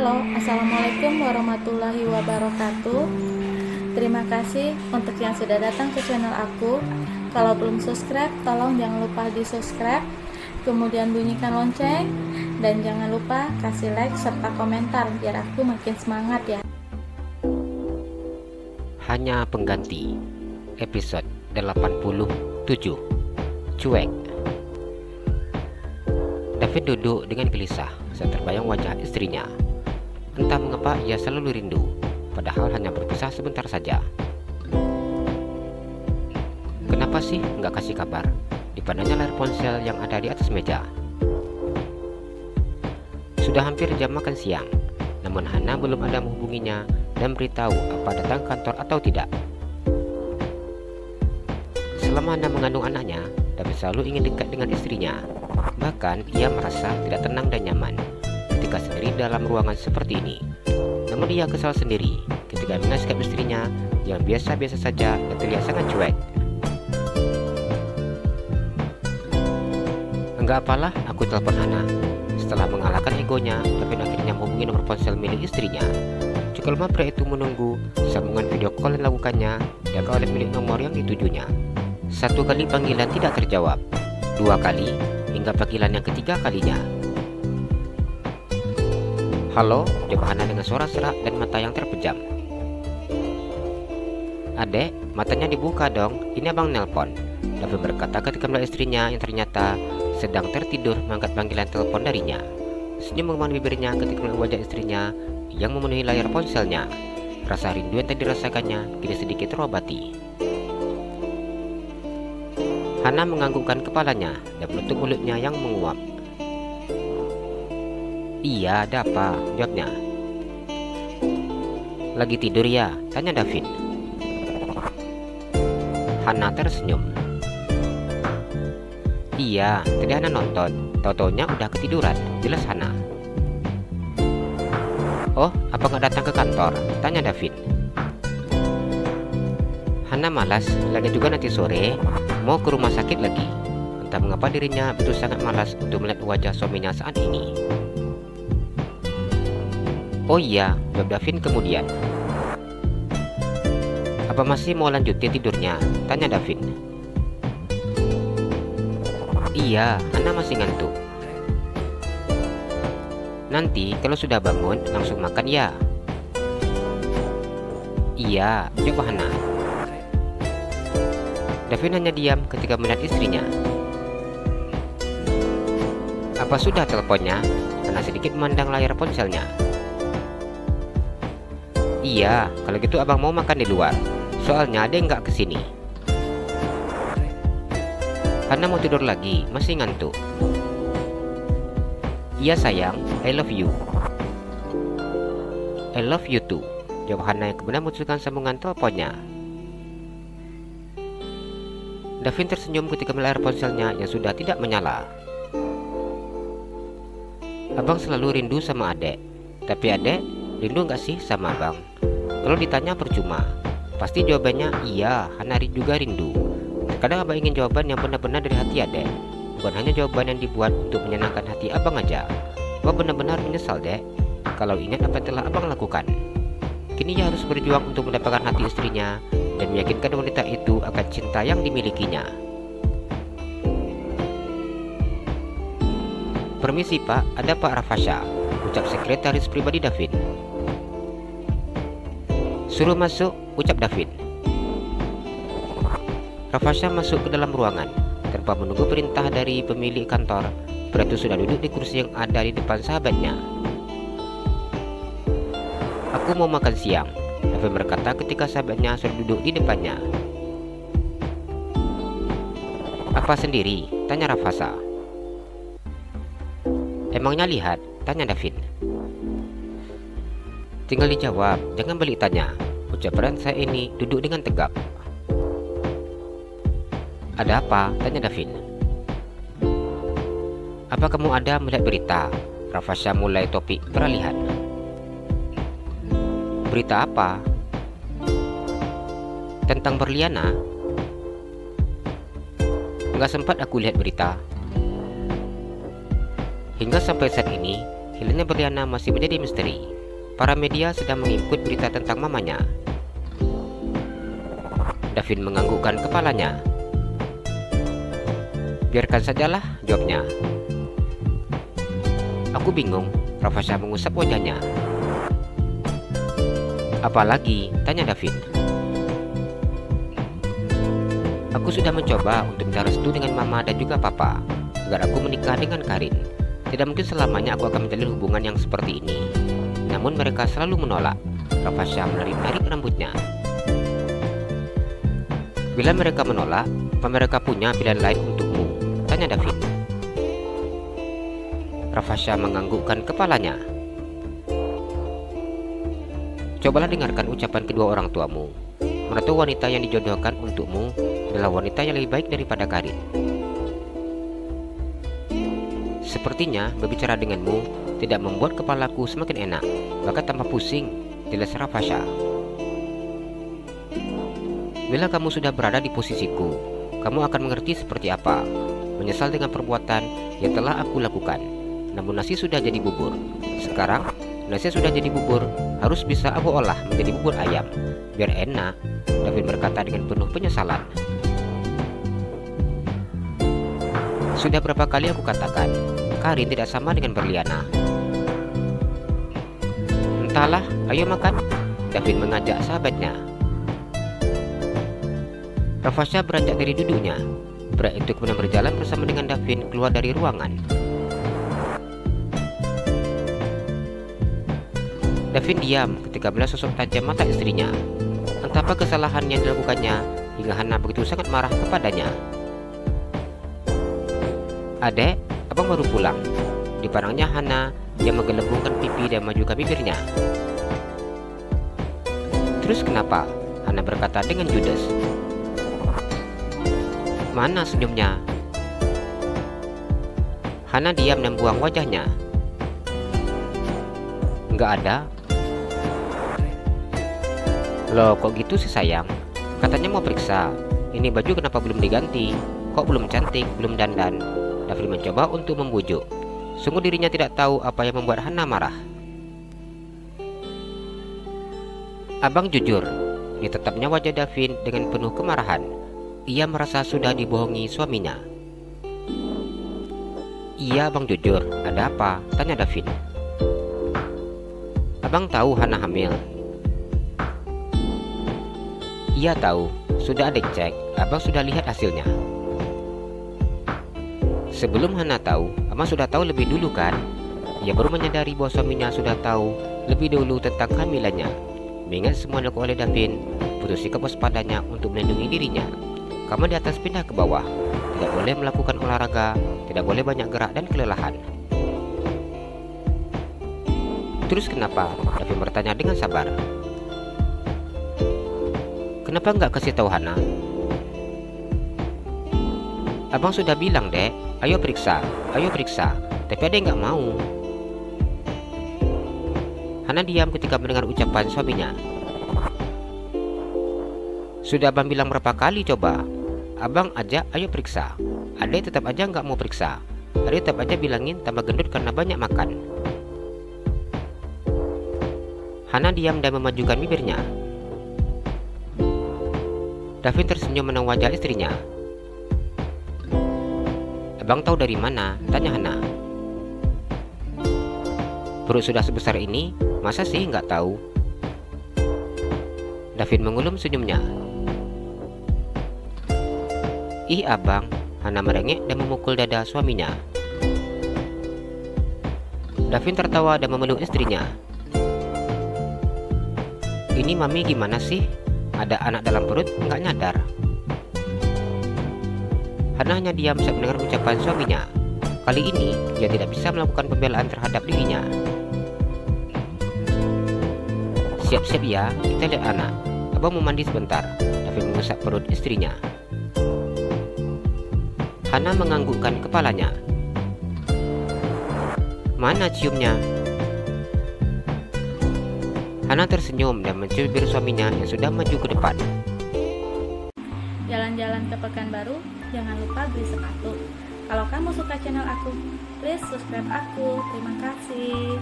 Halo, Assalamualaikum warahmatullahi wabarakatuh. Terima kasih untuk yang sudah datang ke channel aku. Kalau belum subscribe, tolong jangan lupa di subscribe, kemudian bunyikan lonceng, dan jangan lupa kasih like serta komentar biar aku makin semangat ya. Hanya pengganti episode 87. Cuek. David duduk dengan gelisah saat terbayang wajah istrinya. Entah mengapa ia selalu rindu, padahal hanya berpisah sebentar saja. Kenapa sih nggak kasih kabar? Dipandangnya layar ponsel yang ada di atas meja. Sudah hampir jam makan siang, namun Hana belum ada menghubunginya dan beritahu apa datang kantor atau tidak. Selama Hana mengandung anaknya, David selalu ingin dekat dengan istrinya. Bahkan ia merasa tidak tenang dan nyaman ketika sendiri dalam ruangan seperti ini. Namun ia kesal sendiri ketika mendengar sikap istrinya yang biasa-biasa saja dan terlihat sangat cuek. Enggak apalah, aku telepon Hana. Setelah mengalahkan egonya, David akhirnya menghubungi nomor ponsel milik istrinya. Jika lama pria itu menunggu, sambungan video call yang dilakukannya diangkat oleh milik nomor yang ditujunya. 1 kali panggilan tidak terjawab, 2 kali, hingga panggilan yang ketiga kalinya. Halo, jawab Hana dengan suara serak dan mata yang terpejam. Adek, matanya dibuka dong, ini abang nelpon, David berkata ketika melihat istrinya yang ternyata sedang tertidur mengangkat panggilan telepon darinya. Senyum mengemban bibirnya ketika melihat wajah istrinya yang memenuhi layar ponselnya. Rasa rindu yang tadi dirasakannya kini sedikit terobati. Hana menganggukkan kepalanya dan menutup mulutnya yang menguap. Iya, ada apa? Jawabnya. Lagi tidur ya? Tanya David. Hana tersenyum. Iya, tadi Hana nonton. Tau-taunya udah ketiduran, jelas Hana. Oh, apa nggak datang ke kantor? Tanya David. Hana malas, lagi juga nanti sore mau ke rumah sakit lagi. Entah mengapa dirinya betul sangat malas untuk melihat wajah suaminya saat ini. Oh iya, jawab David kemudian. Apa masih mau lanjutin tidurnya? Tanya David. Iya, Hana masih ngantuk. Nanti kalau sudah bangun langsung makan ya? Iya, jawab Hana. David hanya diam ketika melihat istrinya. Apa sudah teleponnya? Hana sedikit memandang layar ponselnya. Iya, kalau gitu abang mau makan di luar. Soalnya ada yang nggak kesini. Hana mau tidur lagi, masih ngantuk. Iya sayang, I love you. I love you too, jawab Hana yang kemudian memutuskan sambungan teleponnya. David tersenyum ketika melihat ponselnya yang sudah tidak menyala. Abang selalu rindu sama adek. Tapi adek, rindu nggak sih sama abang? Kalau ditanya percuma. Pasti jawabannya iya, Hana juga rindu. Terkadang abang ingin jawaban yang benar-benar dari hati adek, bukan hanya jawaban yang dibuat untuk menyenangkan hati abang aja. Abang benar-benar menyesal dek kalau ingat apa yang telah abang lakukan. Kini ia harus berjuang untuk mendapatkan hati istrinya dan meyakinkan wanita itu akan cinta yang dimilikinya. Permisi pak, ada Pak Rafasha, ucap sekretaris pribadi David. Suruh masuk, ucap David. Rafasha masuk ke dalam ruangan tanpa menunggu perintah dari pemilik kantor. Pria itu sudah duduk di kursi yang ada di depan sahabatnya. Aku mau makan siang, David berkata ketika sahabatnya sudah duduk di depannya. Apa sendiri? Tanya Rafasha. Emangnya lihat? Tanya David. Tinggal dijawab, jangan balik tanya, ucap pria saya ini duduk dengan tegap. Ada apa? Tanya David. Apa kamu ada melihat berita? Rafasha mulai topik peralihan. Berita apa? Tentang berliana? Nggak sempat aku lihat berita. Hingga sampai saat ini, hilangnya berliana masih menjadi misteri. Para media sedang mengikut berita tentang mamanya. Davin menganggukkan kepalanya. Biarkan sajalah, jawabnya. Aku bingung, Rafasha mengusap wajahnya. Apalagi? Tanya Davin. Aku sudah mencoba untuk minta restu dengan mama dan juga papa agar aku menikah dengan Karin. Tidak mungkin selamanya aku akan menjalin hubungan yang seperti ini. Namun mereka selalu menolak. Rafasha menarik-narik rambutnya. Bila mereka menolak, apa mereka punya pilihan lain untukmu? Tanya Davin. Rafasha menganggukkan kepalanya. Cobalah dengarkan ucapan kedua orang tuamu. Menurut wanita yang dijodohkan untukmu adalah wanita yang lebih baik daripada Karin. Sepertinya berbicara denganmu tidak membuat kepalaku semakin enak, bahkan tambah pusing, jelas Rafasha. Bila kamu sudah berada di posisiku, kamu akan mengerti seperti apa. Menyesal dengan perbuatan yang telah aku lakukan. Namun nasi sudah jadi bubur. Sekarang nasi sudah jadi bubur, harus bisa aku olah menjadi bubur ayam biar enak. Davin berkata dengan penuh penyesalan. Sudah berapa kali aku katakan, Karin tidak sama dengan berliana. Entahlah, ayo makan. Davin mengajak sahabatnya. Rafasha beranjak dari duduknya. Pria itu kemudian berjalan bersama dengan Davin keluar dari ruangan. Davin diam ketika melihat sosok tajam mata istrinya. Entah apa kesalahan yang dilakukannya hingga Hana begitu sangat marah kepadanya. Adek, abang baru pulang. Dipandangnya Hana yang menggelembungkan pipi dan majukan bibirnya. Terus kenapa? Hana berkata dengan judes. Mana senyumnya? Hana diam dan buang wajahnya. Enggak ada. Loh, kok gitu sih sayang? Katanya mau periksa. Ini baju kenapa belum diganti? Kok belum cantik, belum dandan? Davin mencoba untuk membujuk. Sungguh dirinya tidak tahu apa yang membuat Hana marah. Abang jujur. Ditetapnya wajah Davin dengan penuh kemarahan. Ia merasa sudah dibohongi suaminya. Iya, abang jujur. Ada apa? Tanya Davin. Abang tahu Hana hamil. Iya tahu, sudah ada cek. Abang sudah lihat hasilnya. Sebelum Hana tahu, abang sudah tahu lebih dulu kan? Ia baru menyadari bahwa suaminya sudah tahu lebih dulu tentang kehamilannya. Mengingat semua dilakukan oleh Davin, putus sikap waspadanya untuk melindungi dirinya. Kamar di atas pindah ke bawah. Tidak boleh melakukan olahraga, tidak boleh banyak gerak dan kelelahan. Terus kenapa? Davin bertanya dengan sabar. Kenapa nggak kasih tahu Hana? Abang sudah bilang, Dek, ayo periksa, tapi ada yang nggak mau. Hana diam ketika mendengar ucapan suaminya. Sudah abang bilang berapa kali coba? Abang ajak ayo periksa. Adek tetap aja nggak mau periksa. Adek tetap aja bilangin tambah gendut karena banyak makan. Hana diam dan memajukan bibirnya. Davin tersenyum menang wajah istrinya. Abang tahu dari mana? Tanya Hana. Perut sudah sebesar ini, masa sih nggak tahu? Davin mengulum senyumnya. Ih abang, Hana merengek dan memukul dada suaminya. Davin tertawa dan memeluk istrinya. Ini mami gimana sih? Ada anak dalam perut nggak nyadar. Hana hanya diam saat mendengar ucapan suaminya. Kali ini dia tidak bisa melakukan pembelaan terhadap dirinya. Siap-siap ya, kita lihat anak. Abang mau mandi sebentar. Davin mengusap perut istrinya. Hana menganggukkan kepalanya. Mana ciumnya? Hana tersenyum dan mencium bibir suaminya yang sudah maju ke depan. Jalan-jalan ke Pekanbaru, jangan lupa beli sepatu. Kalau kamu suka channel aku, please subscribe aku. Terima kasih.